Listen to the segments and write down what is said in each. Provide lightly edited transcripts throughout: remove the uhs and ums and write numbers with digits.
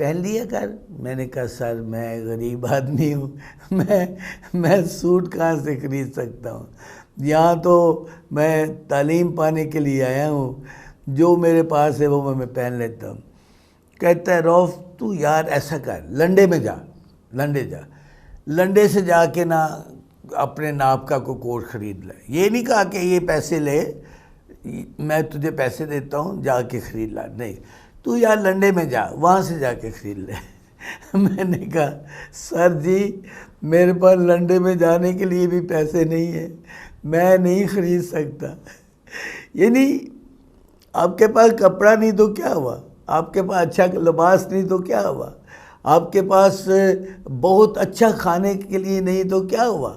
پہن لیا کر. میں نے کہا سر میں غریب آدمی ہوں, میں سوٹ کہاں سے خرید سکتا ہوں, یہاں تو میں تعلیم پانے کے لیے آیا ہوں, جو میرے پاس ہے وہ میں پہن لیتا ہوں. کہتا ہے روف تو یار ایسا کر, لنڈے میں جا, لنڈے سے جا کے نا اپنے ناپ کا کوئی کوٹ خرید لے. یہ نہیں کہا کہ یہ پیسے لے, میں تجھے پیسے دیتا ہوں جا کے خرید لا, نہیں, تو یار لنڈے میں جا, وہاں سے جا کے خرید لے. میں نے کہا سر جی میرے پاس لنڈے میں جانے کے لیے بھی پیسے نہیں ہیں, میں نہیں خرید سکتا. یعنی آپ کے پاس کپڑا نہیں تو کیا ہوا, آپ کے پاس اچھا لباس نہیں تو کیا ہوا, آپ کے پاس بہت اچھا کھانے کے لیے نہیں تو کیا ہوا,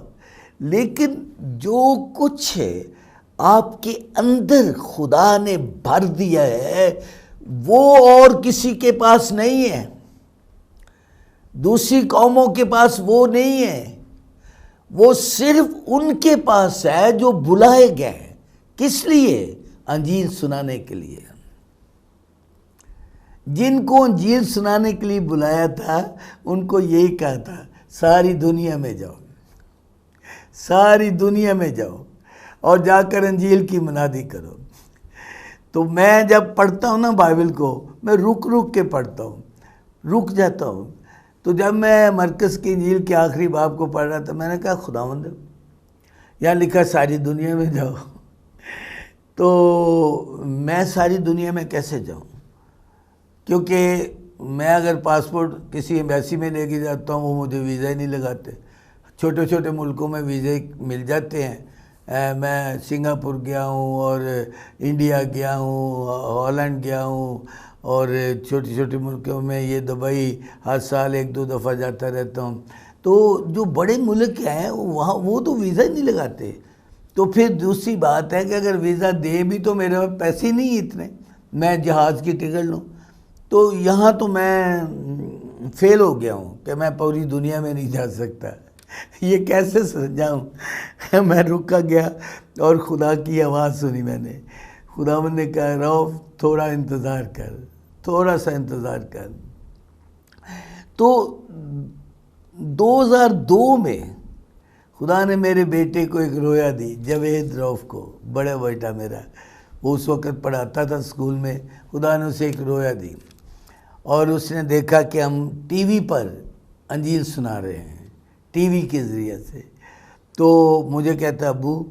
لیکن جو کچھ ہے آپ کے اندر خدا نے بھر دیا ہے وہ اور کسی کے پاس نہیں ہے, دوسری قوموں کے پاس وہ نہیں ہے, وہ صرف ان کے پاس ہے جو بلائے گئے. کس لیے؟ انجیل سنانے کے لیے. جن کو انجیل سنانے کے لیے بلایا تھا ان کو یہی کہا تھا ساری دنیا میں جاؤ, ساری دنیا میں جاؤ اور جا کر انجیل کی منادی کرو. تو میں جب پڑھتا ہوں نا بائبل کو, میں رک کے پڑھتا ہوں, رک جاتا ہوں. تو جب میں مرکز کی انجیل کے آخری باب کو پڑھ رہا تھا, میں نے کہا خداوند یہاں لکھا ساری دنیا میں جاؤ, تو میں ساری دنیا میں کیسے جاؤں, کیونکہ میں اگر پاسپورٹ کسی ایمبیسی میں لے کے جاتا ہوں وہ مجھے ویزا ہی نہیں لگاتے. چھوٹے چھوٹے ملکوں میں ویزے مل جاتے ہیں. میں سنگاپور گیا ہوں اور انڈیا گیا ہوں, ہالینڈ گیا ہوں, اور چھوٹے چھوٹے ملکوں میں یہ دبئی ہر سال 1-2 دفعہ جاتا رہتا ہوں. تو جو بڑے ملک ہیں وہاں وہ تو ویزا ہی نہیں لگاتے. تو پھر دوسری بات ہے کہ اگر ویزا دے بھی تو میرے پاس پیسے نہیں اتنے میں جہاز کی ٹکٹ لوں. تو یہاں تو میں فیل ہو گیا ہوں کہ میں پوری دنیا میں نہیں جا سکتا. یہ کیسے جاؤں؟ میں رکا گیا اور خدا کی آواز سنی میں نے. خداوند نے کہا روف تھوڑا انتظار کر, تھوڑا سا انتظار کر. تو 2002 میں خدا نے میرے بیٹے کو ایک رویا دی, جاوید روف کو, بڑا بیٹا میرا, وہ اس وقت پڑھاتا تھا اسکول میں. خدا نے اسے ایک رویا دی اور اس نے دیکھا کہ ہم ٹی وی پر انجیل سنا رہے ہیں, ٹی وی کے ذریعے سے. تو مجھے کہتا ابو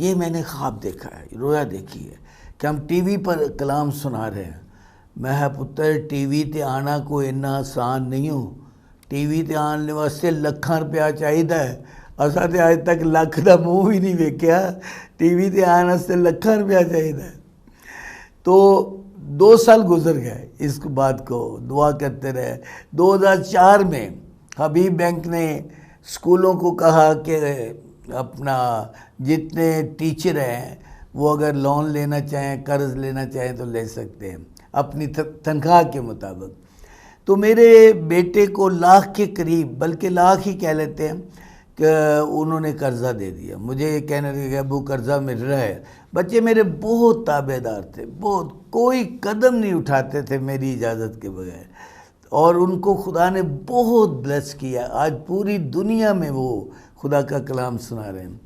یہ میں نے خواب دیکھا ہے, رویا دیکھی ہے کہ ہم ٹی وی پر کلام سنا رہے ہیں. میں پتر ٹی وی تے آنا کوئی اتنا آسان نہیں ہو, ٹی وی تے آنے واسطے لکھاں روپیہ چاہیے. اساں تے اج تک لکھ دا منہ بھی نہیں ویکھیا, ٹی وی تے آنے واسطے لکھاں روپیہ چاہیے. تو 2 سال گزر گئے اس بات کو, دعا کرتے رہے. 2004 میں حبیب بینک نے اسکولوں کو کہا کہ اپنا جتنے ٹیچر ہیں وہ اگر لون لینا چاہیں, قرض لینا چاہیں تو لے سکتے ہیں اپنی تنخواہ کے مطابق. تو میرے بیٹے کو 1 لاکھ کے قریب, بلکہ 1 لاکھ ہی کہہ لیتے ہیں, کہ انہوں نے قرضہ دے دیا. مجھے یہ کہنے لگے کہ ابو قرضہ مل رہا ہے. بچے میرے بہت تابع دار تھے, بہت, کوئی قدم نہیں اٹھاتے تھے میری اجازت کے بغیر, اور ان کو خدا نے بہت بلیس کیا. آج پوری دنیا میں وہ خدا کا کلام سنا رہے ہیں.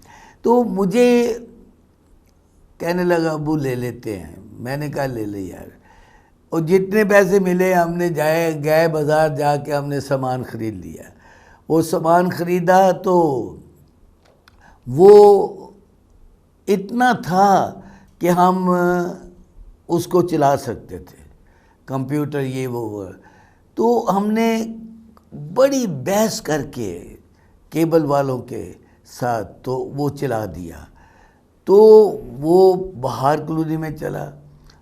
تو مجھے کہنے لگا ابو لے لیتے ہیں. میں نے کہا لے لے یار. اور جتنے پیسے ملے ہم نے گئے بازار جا کے ہم نے سامان خرید لیا. وہ سامان خریدا تو وہ اتنا تھا کہ ہم اس کو چلا سکتے تھے, کمپیوٹر یہ وہ. تو ہم نے بڑی بحث کر کے کیبل والوں کے ساتھ تو وہ چلا دیا. تو وہ بہار کلونی میں چلا,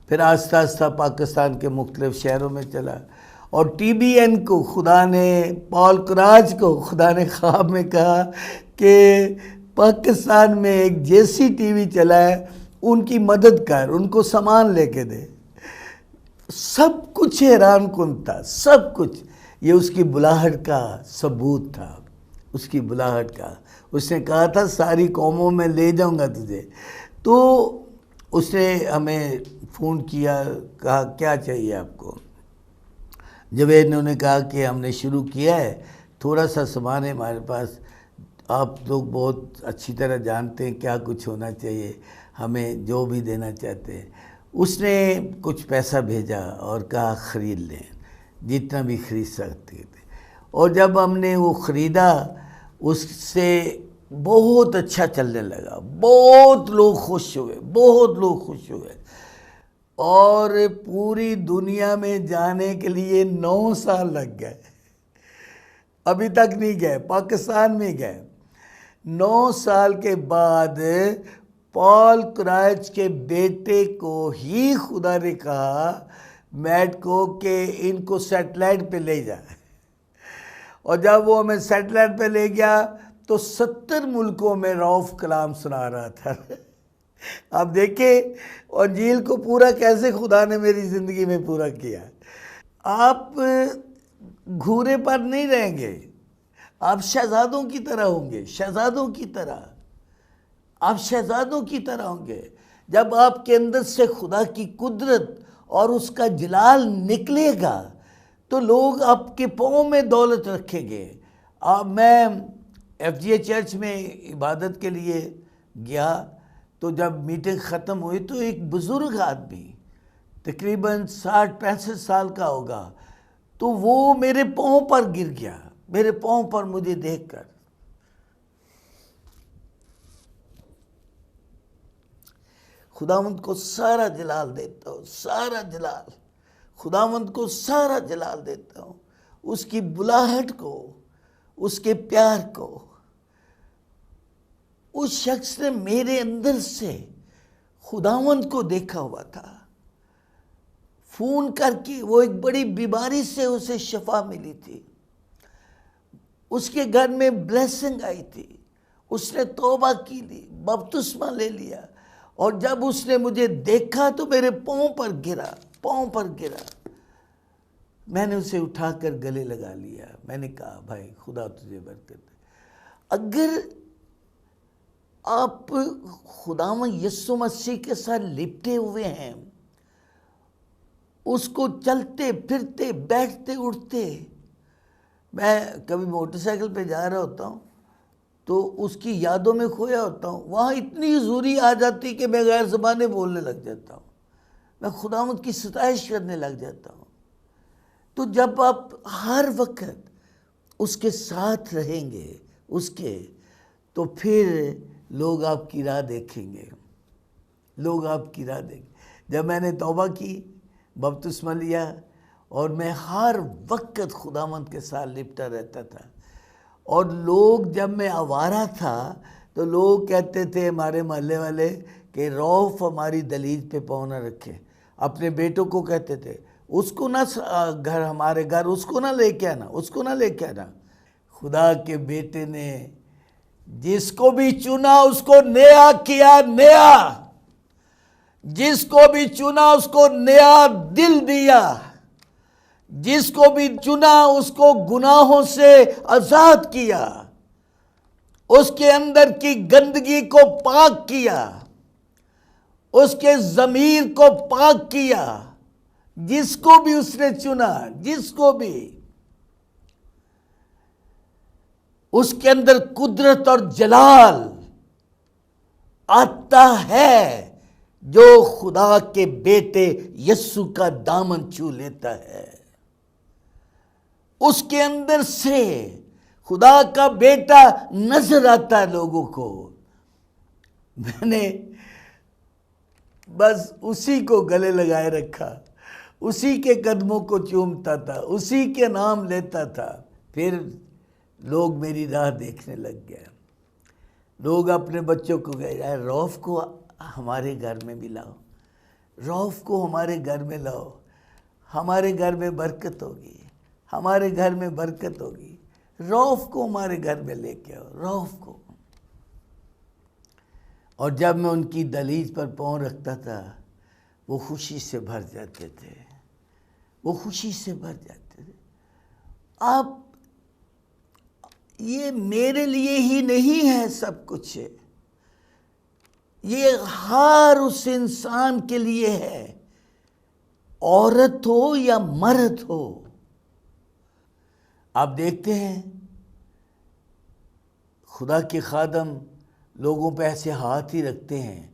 پھر آہستہ آہستہ پاکستان کے مختلف شہروں میں چلا. اور ٹی بی این کو خدا نے, پال کراج کو خدا نے خواب میں کہا کہ پاکستان میں ایک جیسی ٹی وی چلا ہے, ان کی مدد کر, ان کو سامان لے کے دے. سب کچھ حیران کن تھا, سب کچھ. یہ اس کی بلاہٹ کا ثبوت تھا, اس کی بلاہٹ کا. اس نے کہا تھا ساری قوموں میں لے جاؤں گا تجھے. تو اس نے ہمیں فون کیا, کہا کیا چاہیے آپ کو. جب انہوں نے کہا کہ ہم نے شروع کیا ہے، تھوڑا سا سامان ہے ہمارے پاس، آپ لوگ بہت اچھی طرح جانتے ہیں کیا کچھ ہونا چاہیے، ہمیں جو بھی دینا چاہتے ہیں. اس نے کچھ پیسہ بھیجا اور کہا خرید لیں جتنا بھی خرید سکتے تھے. اور جب ہم نے وہ خریدا اس سے بہت اچھا چلنے لگا، بہت لوگ خوش ہوئے، بہت لوگ خوش ہوئے. اور پوری دنیا میں جانے کے لیے 9 سال لگ گئے، ابھی تک نہیں گئے، پاکستان میں گئے. 9 سال کے بعد پال کرائچ کے بیٹے کو ہی خدا نے کہا میٹ کو کہ ان کو سیٹلائٹ پہ لے جائے. اور جب وہ ہمیں سیٹلائٹ پہ لے گیا تو 70 ملکوں میں رؤف کلام سنا رہا تھا. آپ دیکھیں انجیل کو پورا کیسے خدا نے میری زندگی میں پورا کیا. آپ گھورے پر نہیں رہیں گے، آپ شہزادوں کی طرح ہوں گے، شہزادوں کی طرح. آپ شہزادوں کی طرح ہوں گے. جب آپ کے اندر سے خدا کی قدرت اور اس کا جلال نکلے گا تو لوگ آپ کے پاؤں میں دولت رکھیں گے. میں ایف جی اے چرچ میں عبادت کے لیے گیا تو جب میٹنگ ختم ہوئی تو ایک بزرگ آدمی تقریباً 60-65 سال کا ہوگا، تو وہ میرے پاؤں پر گر گیا، میرے پاؤں پر مجھے دیکھ کر. خداوند کو سارا جلال دیتا ہوں، سارا جلال خداوند کو سارا جلال دیتا ہوں. اس کی بلاہٹ کو، اس کے پیار کو. اس شخص نے میرے اندر سے خداوند کو دیکھا ہوا تھا. فون کر کے وہ ایک بڑی بیماری سے اسے شفا ملی تھی، اس کے گھر میں بلیسنگ آئی تھی. اس نے توبہ کی لی، بپتسمہ لے لیا، اور جب اس نے مجھے دیکھا تو میرے پاؤں پر گرا، پاؤں پر گرا. میں نے اسے اٹھا کر گلے لگا لیا. میں نے کہا بھائی خدا تجھے برکت دے. اگر آپ خداوند یسوع مسیح کے ساتھ لپٹے ہوئے ہیں، اس کو چلتے پھرتے بیٹھتے اٹھتے. میں کبھی موٹر سائیکل پہ جا رہا ہوتا ہوں تو اس کی یادوں میں کھویا ہوتا ہوں، وہاں اتنی حضوری آ جاتی کہ میں غیر زبانیں بولنے لگ جاتا ہوں، میں خداوند کی ستائش کرنے لگ جاتا ہوں. تو جب آپ ہر وقت اس کے ساتھ رہیں گے اس کے، تو پھر لوگ آپ کی راہ دیکھیں گے، لوگ آپ کی راہ دیکھیں. جب میں نے توبہ کی، بپتسمہ لیا، اور میں ہر وقت خداوند کے ساتھ لپٹا رہتا تھا. اور لوگ، جب میں آوارہ تھا تو لوگ کہتے تھے ہمارے محلے والے کہ رؤف ہماری دہلیز پہ پاؤں نہ رکھے. اپنے بیٹوں کو کہتے تھے اس کو نہ گھر، ہمارے گھر اس کو نہ لے کے آنا، اس کو نہ لے کے آنا. خدا کے بیٹے نے جس کو بھی چنا اس کو نیا کیا، نیا. جس کو بھی چنا اس کو نیا دل دیا. جس کو بھی چنا اس کو گناہوں سے آزاد کیا، اس کے اندر کی گندگی کو پاک کیا، اس کے ضمیر کو پاک کیا. جس کو بھی اس نے چنا، جس کو بھی، اس کے اندر قدرت اور جلال آتا ہے. جو خدا کے بیٹے یسوع کا دامن چھو لیتا ہے، اس کے اندر سے خدا کا بیٹا نظر آتا ہے لوگوں کو. میں نے بس اسی کو گلے لگائے رکھا، اسی کے قدموں کو چومتا تھا، اسی کے نام لیتا تھا. پھر لوگ میری راہ دیکھنے لگ گئے. لوگ اپنے بچوں کو کہے رؤف کو ہمارے گھر میں بھی لاؤ، رؤف کو ہمارے گھر میں لاؤ، ہمارے گھر میں برکت ہوگی، ہمارے گھر میں برکت ہوگی. رؤف کو ہمارے گھر میں لے کے آؤ، رؤف کو. اور جب میں ان کی دہلیز پر پاؤں رکھتا تھا وہ خوشی سے بھر جاتے تھے، وہ خوشی سے بھر جاتے تھے. آپ، یہ میرے لیے ہی نہیں ہے سب کچھ، یہ ہر اس انسان کے لیے ہے، عورت ہو یا مرد ہو. آپ دیکھتے ہیں خدا کے خادم لوگوں پہ ایسے ہاتھ ہی رکھتے ہیں،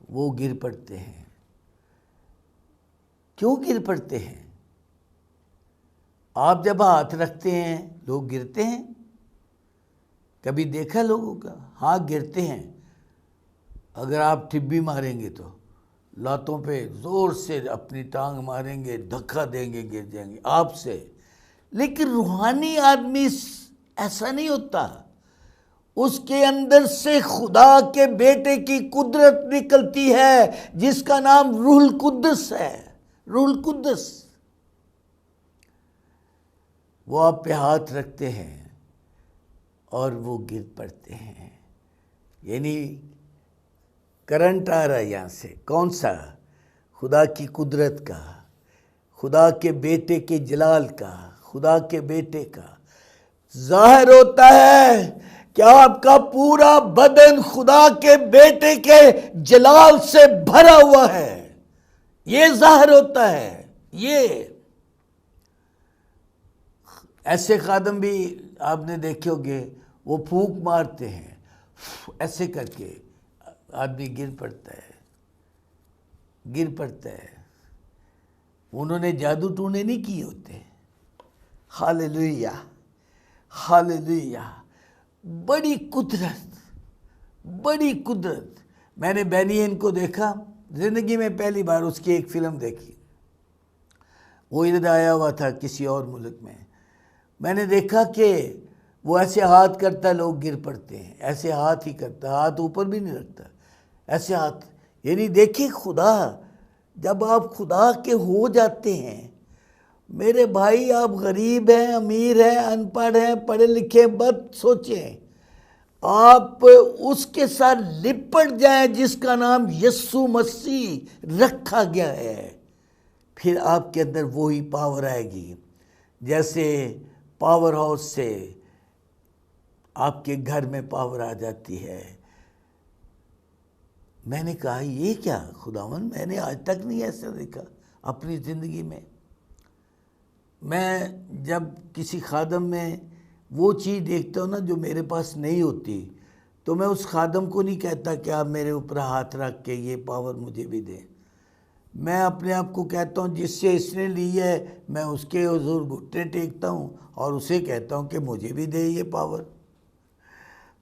وہ گر پڑتے ہیں۔ کیوں گر پڑتے ہیں؟ آپ جب ہاتھ رکھتے ہیں لوگ گرتے ہیں؟ کبھی دیکھا لوگوں کا؟ ہاں گرتے ہیں۔ اگر آپ ٹھبی ماریں گے تو لاتوں پہ زور سے اپنی ٹانگ ماریں گے، دھکا دیں گے، گر جائیں گے آپ سے۔ لیکن روحانی آدمی ایسا نہیں ہوتا، اس کے اندر سے خدا کے بیٹے کی قدرت نکلتی ہے جس کا نام روح القدس ہے۔ روح القدس وہ آپ پہ ہاتھ رکھتے ہیں اور وہ گر پڑتے ہیں۔ یعنی کرنٹ آ رہا ہے یہاں سے، کون سا؟ خدا کی قدرت کا، خدا کے بیٹے کے جلال کا، خدا کے بیٹے کا ظاہر ہوتا ہے کہ آپ کا پورا بدن خدا کے بیٹے کے جلال سے بھرا ہوا ہے۔ یہ ظاہر ہوتا ہے۔ یہ ایسے خادم بھی آپ نے دیکھے ہوگے، وہ پھونک مارتے ہیں، ایسے کر کے آدمی گر پڑتا ہے، گر پڑتا ہے۔ انہوں نے جادو ٹونے نہیں کیے ہوتے۔ ہاللیلویہ، ہاللیلویہ۔ بڑی قدرت، بڑی قدرت۔ میں نے بینی ہین کو دیکھا زندگی میں پہلی بار، اس کی ایک فلم دیکھی، وہ ادھر آیا ہوا تھا کسی اور ملک میں۔ میں نے دیکھا کہ وہ ایسے ہاتھ کرتا، لوگ گر پڑتے ہیں، ایسے ہاتھ ہی کرتا، ہاتھ اوپر بھی نہیں رکھتا، ایسے ہاتھ۔ یعنی دیکھیں خدا، جب آپ خدا کے ہو جاتے ہیں، میرے بھائی آپ غریب ہیں، امیر ہیں، ان پڑھ ہیں، پڑھے لکھے، مت سوچیں، آپ اس کے ساتھ لپٹ جائیں جس کا نام یسوع مسیح رکھا گیا ہے، پھر آپ کے اندر وہی پاور آئے گی جیسے پاور ہاؤس سے آپ کے گھر میں پاور آ جاتی ہے۔ میں نے کہا یہ کیا خداوند، میں نے آج تک نہیں ایسا دیکھا اپنی زندگی میں۔ میں جب کسی خادم میں وہ چیز دیکھتا ہوں نا جو میرے پاس نہیں ہوتی، تو میں اس خادم کو نہیں کہتا کہ آپ میرے اوپر ہاتھ رکھ کے یہ پاور مجھے بھی دیں۔ میں اپنے آپ کو کہتا ہوں جس سے اس نے لی ہے، میں اس کے حضور گھٹنے ٹیکتا ہوں اور اسے کہتا ہوں کہ مجھے بھی دے یہ پاور۔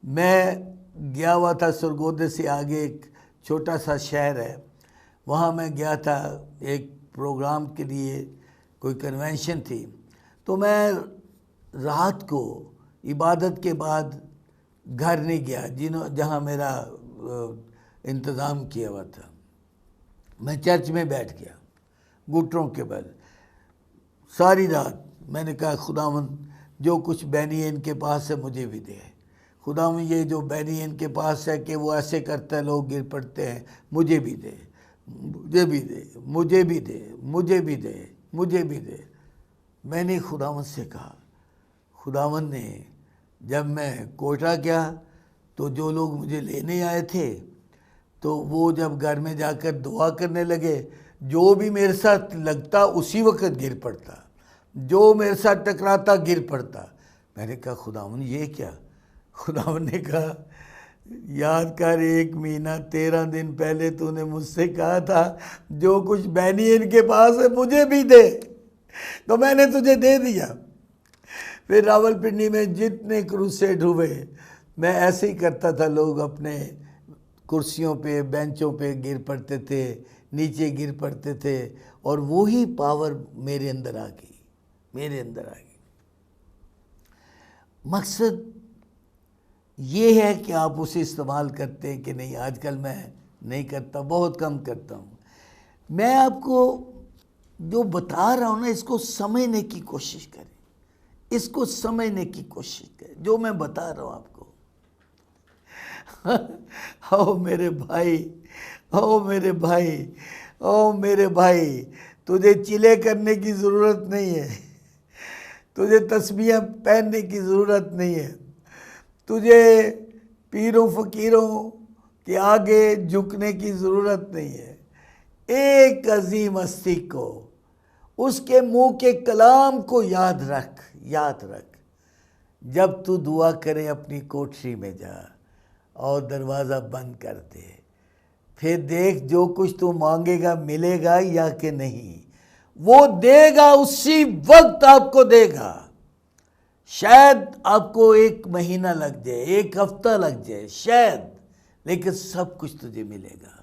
میں گیا ہوا تھا سرگودے سے آگے ایک چھوٹا سا شہر ہے، وہاں میں گیا تھا ایک پروگرام کے لیے، کوئی کنونشن تھی، تو میں رات کو عبادت کے بعد گھر نہیں گیا جہاں میرا انتظام کیا ہوا تھا۔ میں چرچ میں بیٹھ گیا گھٹنوں کے بل ساری رات۔ میں نے کہا خداوند جو کچھ بینی ان کے پاس ہے مجھے بھی دے، خداوند یہ جو بینی ان کے پاس ہے کہ وہ ایسے کرتا ہے لوگ گر پڑتے ہیں، مجھے بھی دے، مجھے بھی دے، مجھے بھی دے، مجھے بھی دے، مجھے بھی دے۔ میں نے خداوند سے کہا، خداوند نے جب میں کوئٹہ گیا تو جو لوگ مجھے لینے آئے تھے تو وہ جب گھر میں جا کر دعا کرنے لگے، جو بھی میرے ساتھ لگتا اسی وقت گر پڑتا، جو میرے ساتھ ٹکراتا گر پڑتا۔ میں نے کہا خداوند یہ کیا؟ خداوند نے کہا یاد کر 1 مہینہ 13 دن پہلے تو نے مجھ سے کہا تھا جو کچھ بینی ان کے پاس ہے مجھے بھی دے، تو میں نے تجھے دے دیا۔ پھر راولپنڈی میں جتنے کروسیڈ ہوئے میں ایسے ہی کرتا تھا، لوگ اپنے کرسیوں پہ بینچوں پہ گر پڑتے تھے، نیچے گر پڑتے تھے، اور وہی پاور میرے اندر آ گئی، میرے اندر آ گئی۔ مقصد یہ ہے کہ آپ اسے استعمال کرتے ہیں کہ نہیں۔ آج کل میں نہیں کرتا، بہت کم کرتا ہوں۔ میں آپ کو جو بتا رہا ہوں نا، اس کو سمجھنے کی کوشش کریں، اس کو سمجھنے کی کوشش کریں جو میں بتا رہا ہوں آپ کو۔ او میرے بھائی، او میرے بھائی، او میرے بھائی، تجھے چلے کرنے کی ضرورت نہیں ہے، تجھے تسبیح پہننے کی ضرورت نہیں ہے، تجھے پیروں فقیروں کے آگے جھکنے کی ضرورت نہیں ہے۔ ایک عظیم ہستی کو، اس کے منہ کے کلام کو یاد رکھ، یاد رکھ۔ جب تو دعا کرے اپنی کوٹری میں جا اور دروازہ بند کر دے، پھر دیکھ جو کچھ تو مانگے گا ملے گا یا کہ نہیں، وہ دے گا اسی وقت آپ کو دے گا۔ شاید آپ کو 1 مہینہ لگ جائے، 1 ہفتہ لگ جائے شاید، لیکن سب کچھ تجھے ملے گا،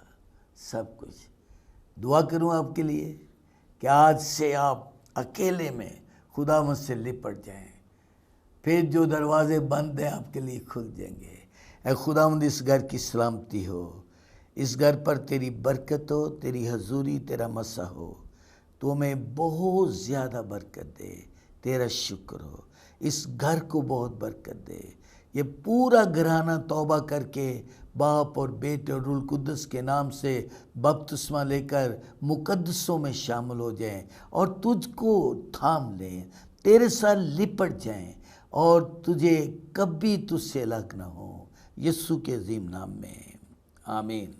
سب کچھ۔ دعا کروں آپ کے لیے کہ آج سے آپ اکیلے میں خدا مجھ سے لپٹ جائیں، پھر جو دروازے بند ہیں آپ کے لیے کھل جائیں گے۔ اے خداوند اس گھر کی سلامتی ہو، اس گھر پر تیری برکت ہو، تیری حضوری، تیرا مسا ہو، تو ہمیں بہت زیادہ برکت دے، تیرا شکر ہو، اس گھر کو بہت برکت دے۔ یہ پورا گھرانہ توبہ کر کے باپ اور بیٹے اور روح القدس کے نام سے بپتسمہ لے کر مقدسوں میں شامل ہو جائیں اور تجھ کو تھام لیں، تیرے ساتھ لپٹ جائیں اور تجھے کبھی تجھ سے الگ نہ ہو، یسوع کے عظیم نام میں آمین۔